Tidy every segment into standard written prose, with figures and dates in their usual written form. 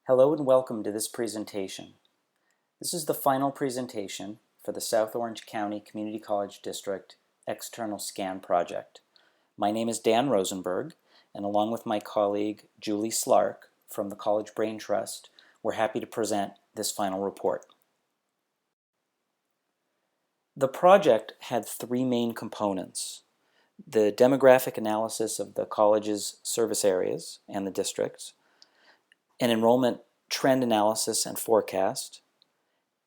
Hello and welcome to this presentation. This is the final presentation for the South Orange County Community College District External Scan Project. My name is Dan Rosenberg, and along with my colleague Julie Slark from the College Brain Trust, we're happy to present this final report. The project had three main components: the demographic analysis of the college's service areas and the districts, an enrollment trend analysis and forecast,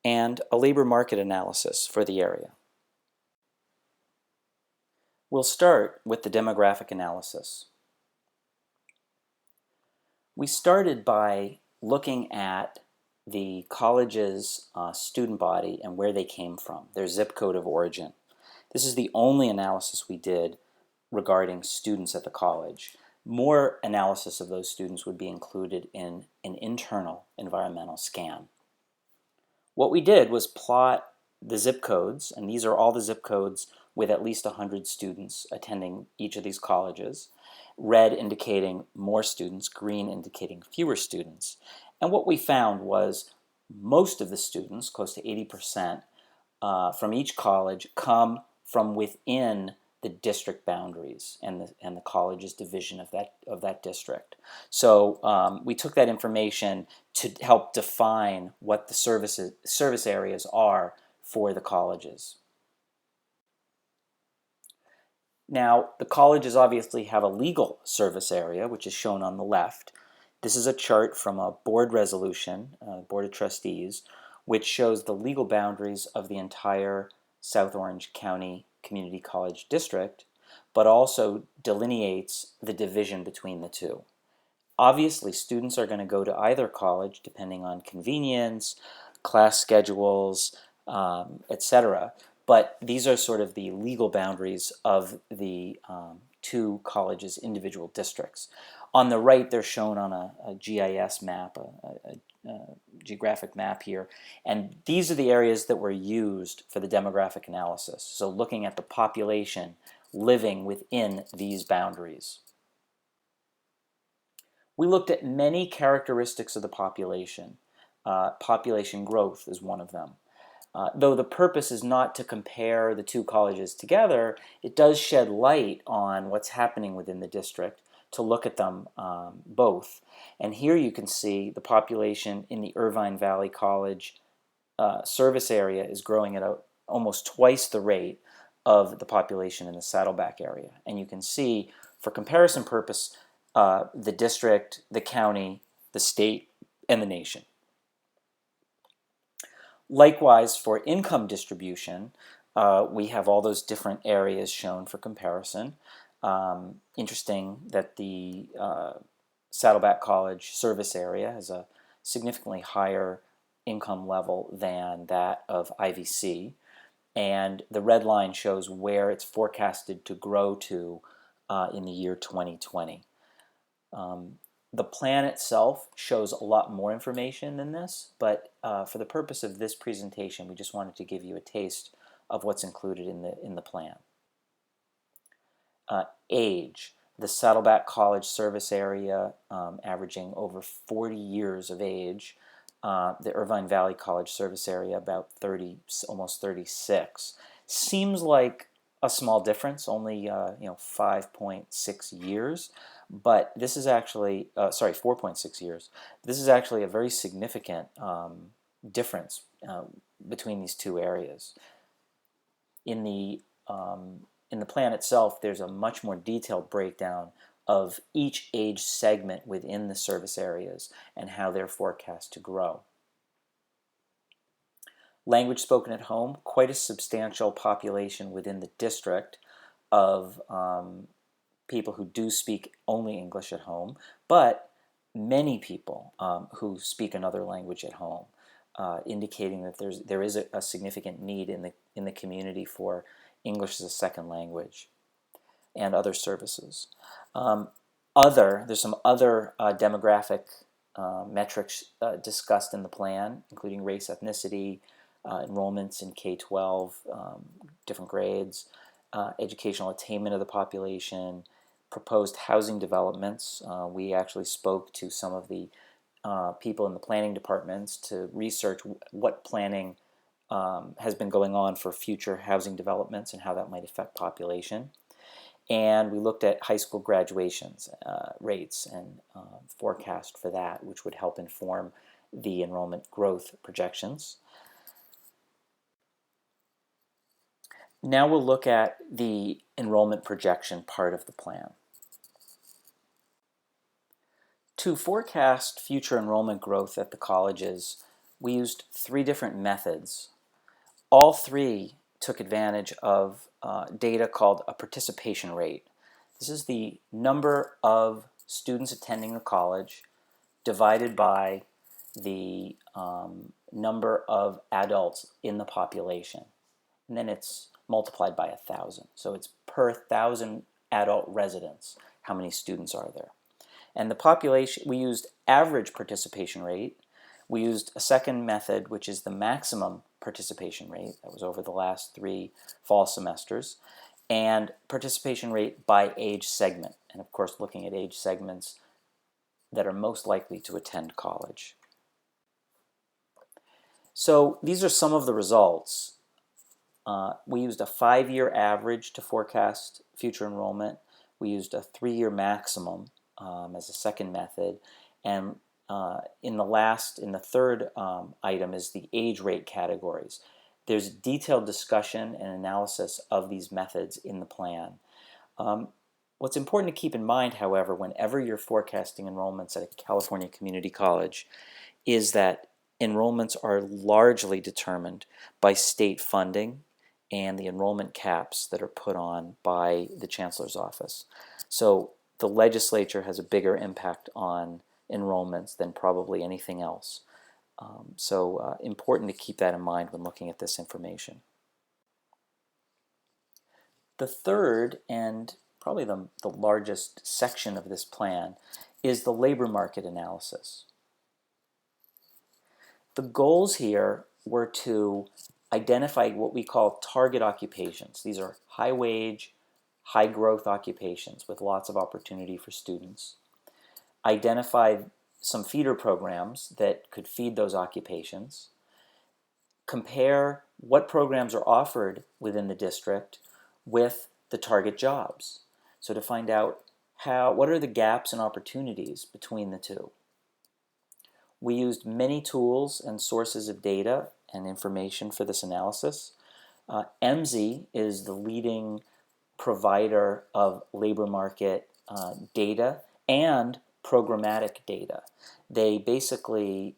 and a labor market analysis for the area. We'll start with the demographic analysis. We started by looking at the college's student body and where they came from, their zip code of origin. This is the only analysis we did regarding students at the college. More analysis of those students would be included in an internal environmental scan. What we did was plot the zip codes, and these are all the zip codes with at least 100 students attending each of these colleges, red indicating more students, green indicating fewer students. And what we found was most of the students, close to 80%, from each college come from within the district boundaries and the college's division of that district. So we took that information to help define what the service areas are for the colleges. Now, the colleges obviously have a legal service area, which is shown on the left. This is a chart from a board resolution, Board of Trustees, which shows the legal boundaries of the entire South Orange County Community College District, but also delineates the division between the two. Obviously, students are going to go to either college depending on convenience, class schedules, etc. But these are sort of the legal boundaries of the two colleges' individual districts. On the right, they're shown on a GIS map, a geographic map here, and these are the areas that were used for the demographic analysis. So looking at the population living within these boundaries. We looked at many characteristics of the population. Population growth is one of them. Though the purpose is not to compare the two colleges together, it does shed light on what's happening within the district to look at them both. And here you can see the population in the Irvine Valley College service area is growing at almost twice the rate of the population in the Saddleback area. And you can see, for comparison purpose, the district, the county, the state, and the nation. Likewise, for income distribution, we have all those different areas shown for comparison. Interesting that the Saddleback College service area has a significantly higher income level than that of IVC, and the red line shows where it's forecasted to grow to in the year 2020. The plan itself shows a lot more information than this, but for the purpose of this presentation, we just wanted to give you a taste of what's included in the plan. Age. The Saddleback College service area averaging over 40 years of age. The Irvine Valley College service area about 30, almost 36. Seems like a small difference, only 5.6 years, but this is actually 4.6 years. This is actually a very significant difference between these two areas. In the plan itself, there's a much more detailed breakdown of each age segment within the service areas and how they're forecast to grow. Language spoken at home, quite a substantial population within the district of people who do speak only English at home, but many people who speak another language at home, indicating that there is a significant need in the community for English as a second language and other services. There's some other demographic metrics discussed in the plan, including race, ethnicity, enrollments in K-12, different grades, educational attainment of the population, proposed housing developments. We actually spoke to some of the people in the planning departments to research what planning has been going on for future housing developments and how that might affect population. And we looked at high school graduations rates and forecast for that, which would help inform the enrollment growth projections. Now we'll look at the enrollment projection part of the plan. To forecast future enrollment growth at the colleges, we used 3 different methods. All 3 took advantage of data called a participation rate. This is the number of students attending the college divided by the number of adults in the population. And then it's multiplied by 1,000. So it's per 1,000 adult residents, how many students are there. And the population, we used average participation rate. We used a second method, which is the maximum participation rate. That was over the last 3 fall semesters. And participation rate by age segment. And of course, looking at age segments that are most likely to attend college. So these are some of the results. We used a 5-year average to forecast future enrollment. We used a 3-year maximum as a second method, and in the third item is the age rate categories. There's detailed discussion and analysis of these methods in the plan. What's important to keep in mind, however, whenever you're forecasting enrollments at a California community college, is that enrollments are largely determined by state funding and the enrollment caps that are put on by the Chancellor's office. So the legislature has a bigger impact on enrollments than probably anything else. So important to keep that in mind when looking at this information. The third and probably the largest section of this plan is the labor market analysis. The goals here were to identify what we call target occupations. These are high wage, high growth occupations with lots of opportunity for students. Identify some feeder programs that could feed those occupations. Compare what programs are offered within the district with the target jobs. So to find out what are the gaps and opportunities between the two. We used many tools and sources of data and information for this analysis. MZ is the leading provider of labor market data and programmatic data. They basically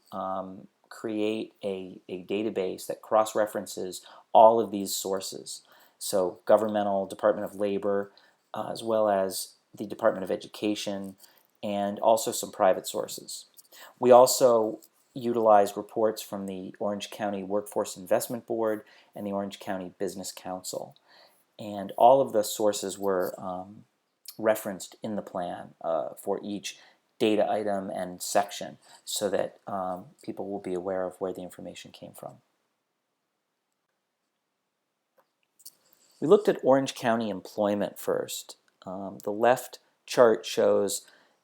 create a database that cross-references all of these sources. So governmental Department of Labor, as well as the Department of Education, and also some private sources. We also utilized reports from the Orange County Workforce Investment Board and the Orange County Business Council. And all of the sources were referenced in the plan for each data item and section so that people will be aware of where the information came from. We looked at Orange County employment first. The left chart shows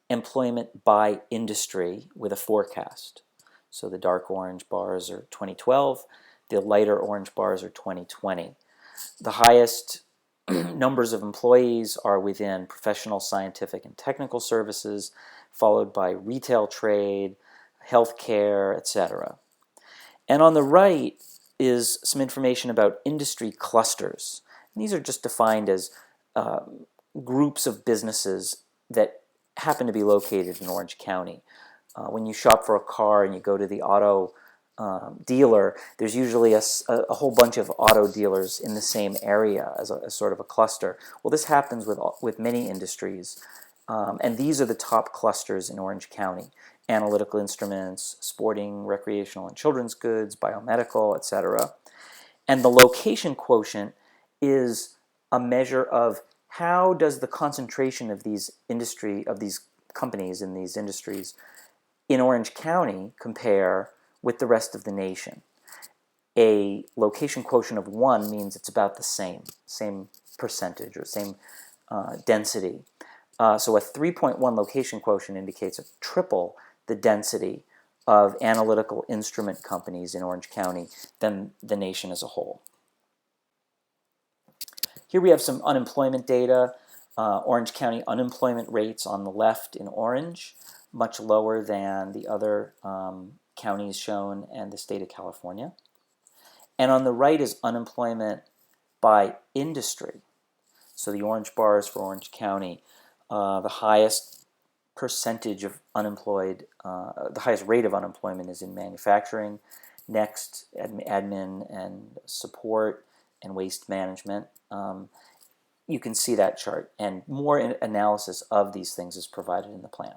employment by industry with a forecast. So the dark orange bars are 2012, the lighter orange bars are 2020. The highest numbers of employees are within professional, scientific, and technical services, followed by retail trade, healthcare, etc. And on the right is some information about industry clusters. And these are just defined as groups of businesses that happen to be located in Orange County. When you shop for a car and you go to the auto dealer, there's usually a whole bunch of auto dealers in the same area as sort of a cluster. Well, this happens with many industries, and these are the top clusters in Orange County: analytical instruments, sporting, recreational, and children's goods, biomedical, etc. And the location quotient is a measure of how does the concentration of these companies in these industries in Orange County compare with the rest of the nation. A location quotient of 1 means it's about the same percentage or same density. So a 3.1 location quotient indicates a triple the density of analytical instrument companies in Orange County than the nation as a whole. Here we have some unemployment data. Orange County unemployment rates on the left in orange, much lower than the other counties shown and the state of California. And on the right is unemployment by industry. So the orange bars for Orange County, the highest percentage of unemployed, the highest rate of unemployment is in manufacturing. Next, admin and support and waste management. You can see that chart, and more analysis of these things is provided in the plan.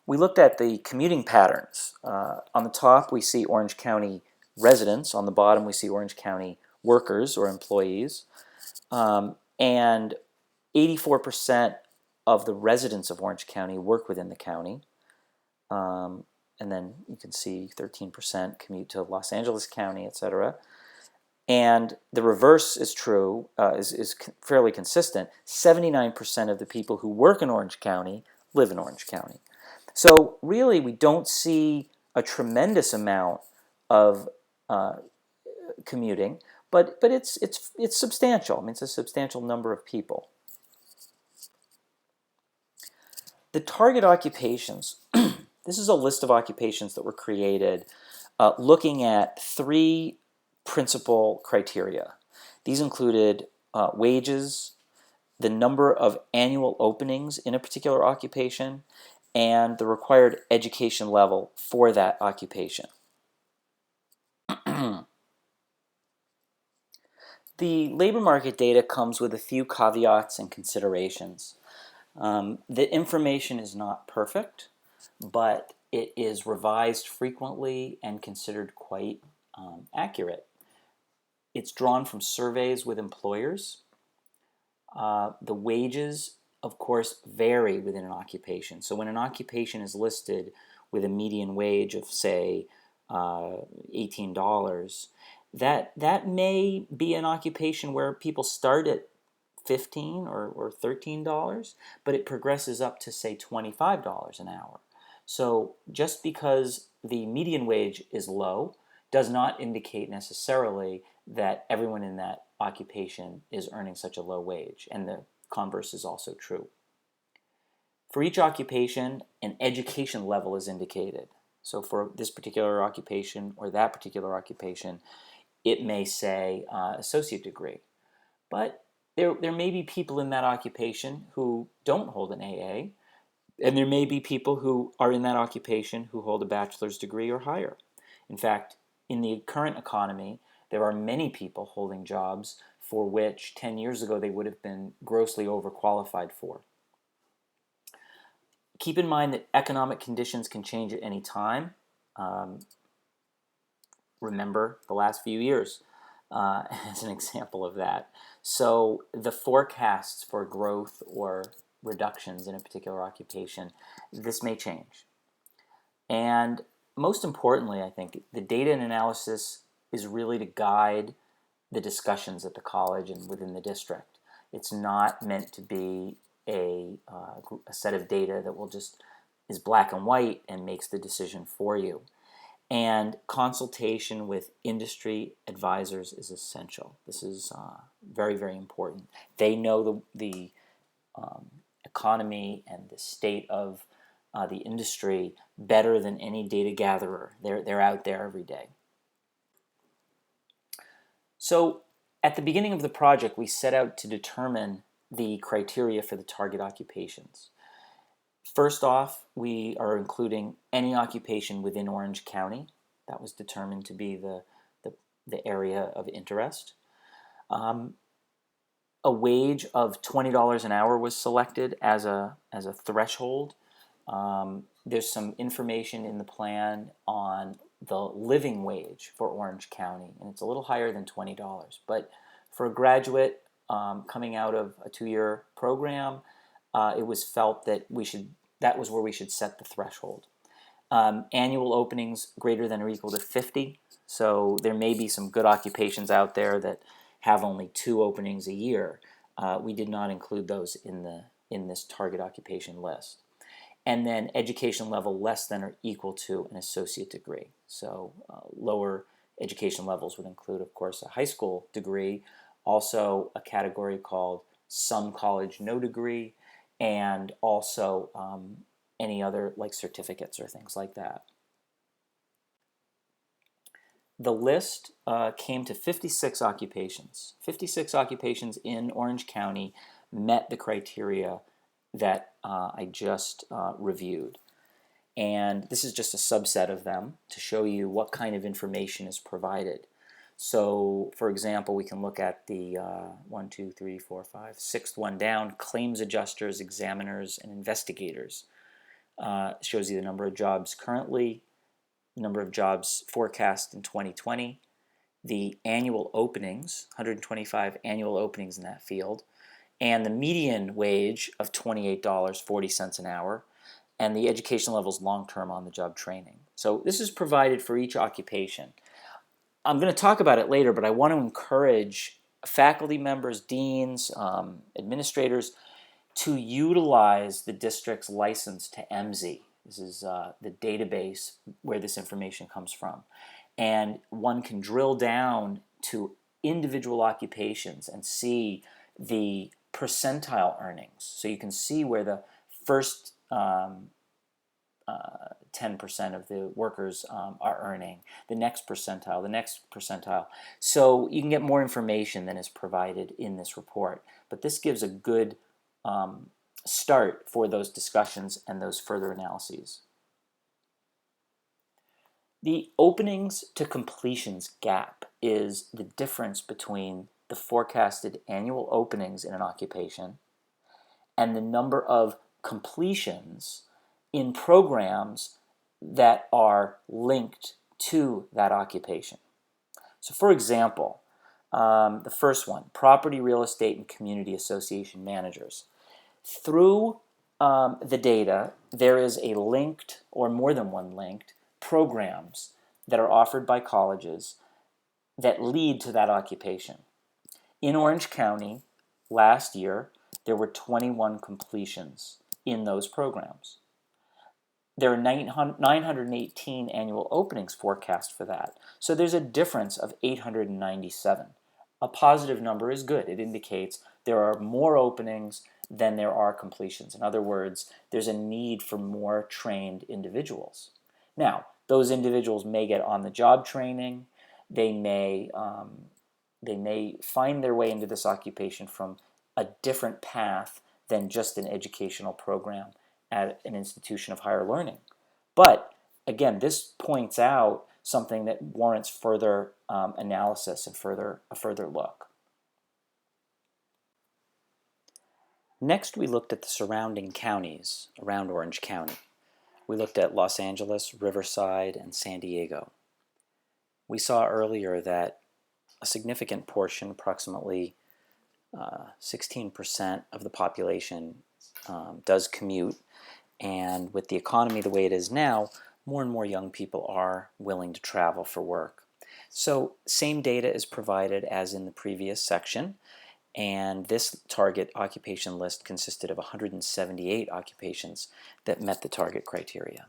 We looked at the commuting patterns. On the top, we see Orange County residents. On the bottom, we see Orange County workers or employees. And 84% of the residents of Orange County work within the county. And then you can see 13% commute to Los Angeles County, etc. And the reverse is true, is fairly consistent. 79% of the people who work in Orange County live in Orange County. So really, we don't see a tremendous amount of commuting, but it's substantial. I mean, it's a substantial number of people. The target occupations. This is a list of occupations that were created looking at 3 principal criteria. These included wages, the number of annual openings in a particular occupation, and the required education level for that occupation. The labor market data comes with a few caveats and considerations. The information is not perfect, but it is revised frequently and considered quite accurate. It's drawn from surveys with employers. The wages, of course, vary within an occupation. So when an occupation is listed with a median wage of, say, $18, that may be an occupation where people start at $15 or $13, but it progresses up to, say, $25 an hour. So just because the median wage is low does not indicate necessarily that everyone in that occupation is earning such a low wage, and the converse is also true. For each occupation, an education level is indicated. So for this particular occupation or that particular occupation, it may say associate degree. But there may be people in that occupation who don't hold an AA, and there may be people who are in that occupation who hold a bachelor's degree or higher. In fact, in the current economy, there are many people holding jobs for which 10 years ago they would have been grossly overqualified for. Keep in mind that economic conditions can change at any time. Remember the last few years as an example of that. So the forecasts for growth or reductions in a particular occupation, this may change. And most importantly, I think, the data and analysis is really to guide the discussions at the college and within the district. It's not meant to be a set of data that is black and white and makes the decision for you. And consultation with industry advisors is essential. This is very, very important. They know the economy and the state of the industry better than any data gatherer. They're out there every day. So at the beginning of the project, we set out to determine the criteria for the target occupations. First off, we are including any occupation within Orange County. That was determined to be the area of interest. A wage of $20 an hour was selected as a threshold. There's some information in the plan on the living wage for Orange County, and it's a little higher than $20. But for a graduate coming out of a 2-year program, it was felt that that was where we should set the threshold. Annual openings greater than or equal to 50. So there may be some good occupations out there that have only 2 openings a year. We did not include those in this target occupation list. and then education level less than or equal to an associate degree. So lower education levels would include, of course, a high school degree, also a category called some college no degree, and also any other like certificates or things like that. The list came to 56 occupations. 56 occupations in Orange County met the criteria that I just reviewed. And this is just a subset of them to show you what kind of information is provided. So, for example, we can look at the 1, 2, 3, 4, 5, sixth one down, claims adjusters, examiners, and investigators. Shows you the number of jobs currently, number of jobs forecast in 2020, the annual openings, 125 annual openings in that field, and the median wage of $28.40 an hour, and the education levels long-term on-the-job training. So this is provided for each occupation. I'm going to talk about it later, but I want to encourage faculty members, deans, administrators to utilize the district's license to MZ. This is the database where this information comes from. And one can drill down to individual occupations and see the percentile earnings. So you can see where the first 10% of the workers are earning, the next percentile. So you can get more information than is provided in this report. But this gives a good start for those discussions and those further analyses. The openings to completions gap is the difference between the forecasted annual openings in an occupation and the number of completions in programs that are linked to that occupation. So for example, the first one, property, real estate, and community association managers. Through the data, there is a linked, or more than one linked, programs that are offered by colleges that lead to that occupation. In Orange County, last year, there were 21 completions in those programs. There are 918 annual openings forecast for that. So there's a difference of 897. A positive number is good. It indicates there are more openings than there are completions. In other words, there's a need for more trained individuals. Now, those individuals may get on-the-job training. They may find their way into this occupation from a different path than just an educational program at an institution of higher learning. But again, this points out something that warrants further analysis and a further look. Next, we looked at the surrounding counties around Orange County. We looked at Los Angeles, Riverside, and San Diego. We saw earlier that a significant portion, approximately 16% of the population, does commute. And with the economy the way it is now, more and more young people are willing to travel for work. So same data is provided as in the previous section. And this target occupation list consisted of 178 occupations that met the target criteria.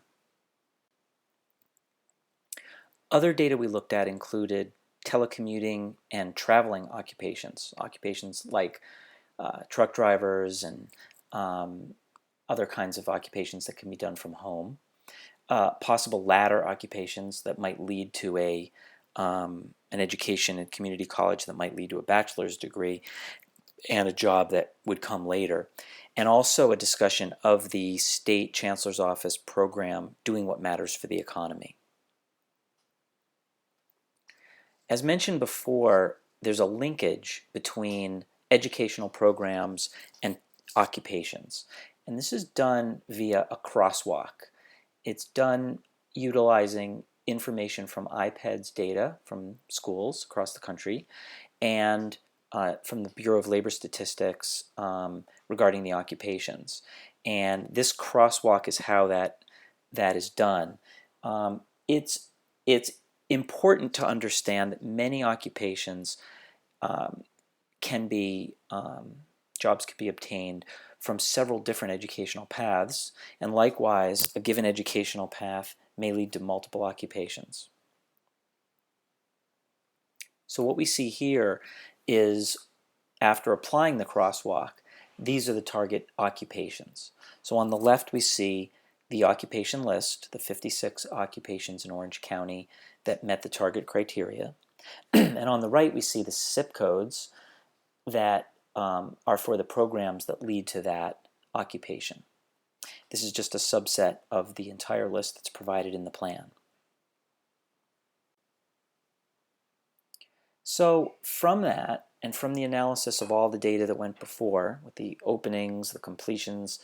Other data we looked at included telecommuting and traveling occupations like truck drivers and other kinds of occupations that can be done from home, possible ladder occupations that might lead to an education in community college that might lead to a bachelor's degree and a job that would come later, and also a discussion of the state chancellor's office program Doing What Matters for the Economy. As mentioned before, there's a linkage between educational programs and occupations, and this is done via a crosswalk. It's done utilizing information from IPED's data from schools across the country and from the Bureau of Labor Statistics regarding the occupations. And this crosswalk is how that is done. It's important to understand that many occupations jobs can be obtained from several different educational paths, and likewise, a given educational path may lead to multiple occupations. So what we see here is, after applying the crosswalk, these are the target occupations. So on the left we see the occupation list, the 56 occupations in Orange County that met the target criteria. And on the right we see the zip codes that are for the programs that lead to that occupation. This is just a subset of the entire list that's provided in the plan. So from that, and from the analysis of all the data that went before, with the openings, the completions,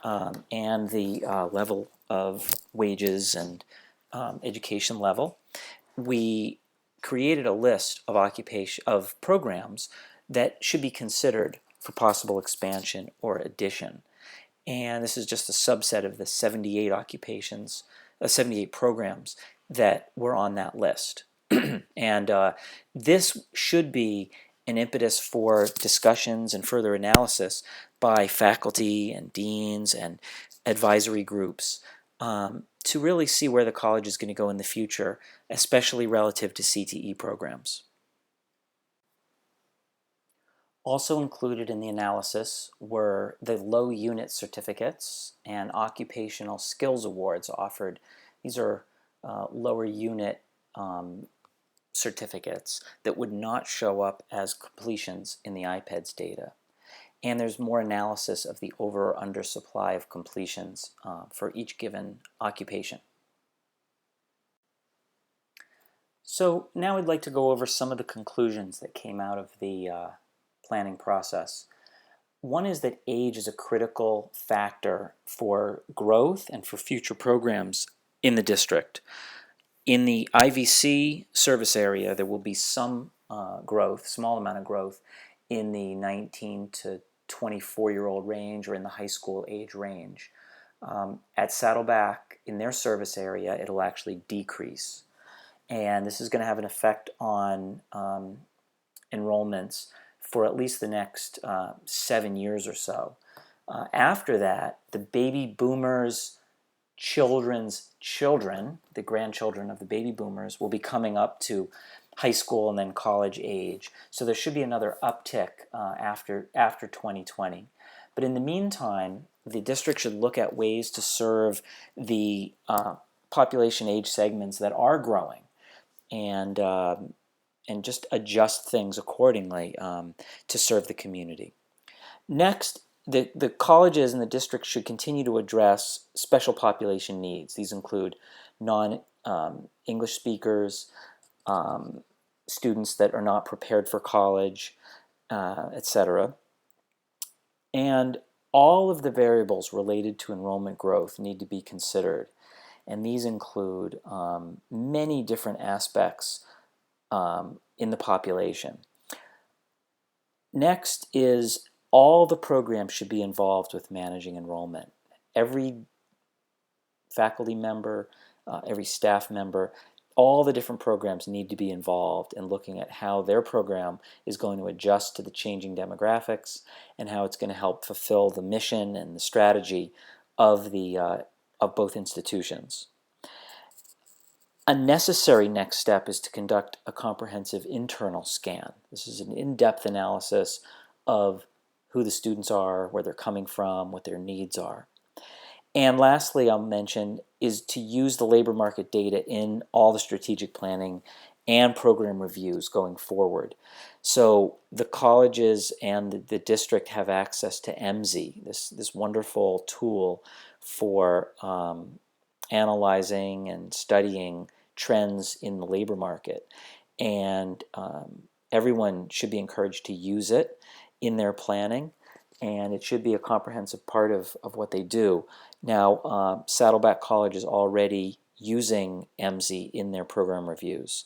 and the level of wages and education level, we created a list of programs that should be considered for possible expansion or addition. And this is just a subset of the 78 occupations, 78 programs that were on that list. And this should be an impetus for discussions and further analysis by faculty and deans and advisory groups to really see where the college is going to go in the future, especially relative to CTE programs. Also included in the analysis were the low unit certificates and occupational skills awards offered. These are lower unit certificates that would not show up as completions in the IPEDS data. And there's more analysis of the over or under supply of completions for each given occupation. So now I'd like to go over some of the conclusions that came out of the planning process. One is that age is a critical factor for growth and for future programs in the district. In the IVC service area, there will be some growth, small amount of growth, in the 19 to 24-year-old range or in the high school age range. At Saddleback, in their service area, it'll actually decrease. And this is going to have an effect on enrollments for at least the next 7 years or so. After that, the baby boomers' children's children, the grandchildren of the baby boomers, will be coming up to high school and then college age. So there should be another uptick after 2020. But in the meantime, the district should look at ways to serve the population age segments that are growing, and just adjust things accordingly to serve the community. Next, the colleges and the district should continue to address special population needs. These include non-English speakers, students that are not prepared for college, etc. And all of the variables related to enrollment growth need to be considered. And these include many different aspects in the population. Next is all the programs should be involved with managing enrollment. Every faculty member, every staff member, all the different programs need to be involved in looking at how their program is going to adjust to the changing demographics and how it's going to help fulfill the mission and the strategy of both institutions. A necessary next step is to conduct a comprehensive internal scan. This is an in-depth analysis of who the students are, where they're coming from, what their needs are. And lastly, I'll mention is to use the labor market data in all the strategic planning and program reviews going forward. So the colleges and the district have access to MZ, this wonderful tool for analyzing and studying trends in the labor market. And everyone should be encouraged to use it in their planning, and it should be a comprehensive part of what they do. Now, Saddleback College is already using MZ in their program reviews,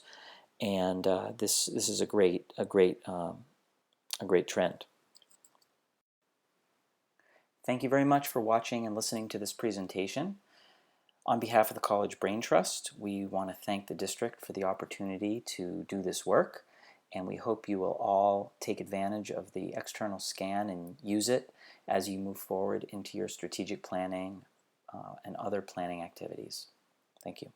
and this is a great trend. Thank you very much for watching and listening to this presentation. On behalf of the College Brain Trust, we want to thank the district for the opportunity to do this work, and we hope you will all take advantage of the external scan and use it as you move forward into your strategic planning and other planning activities. Thank you.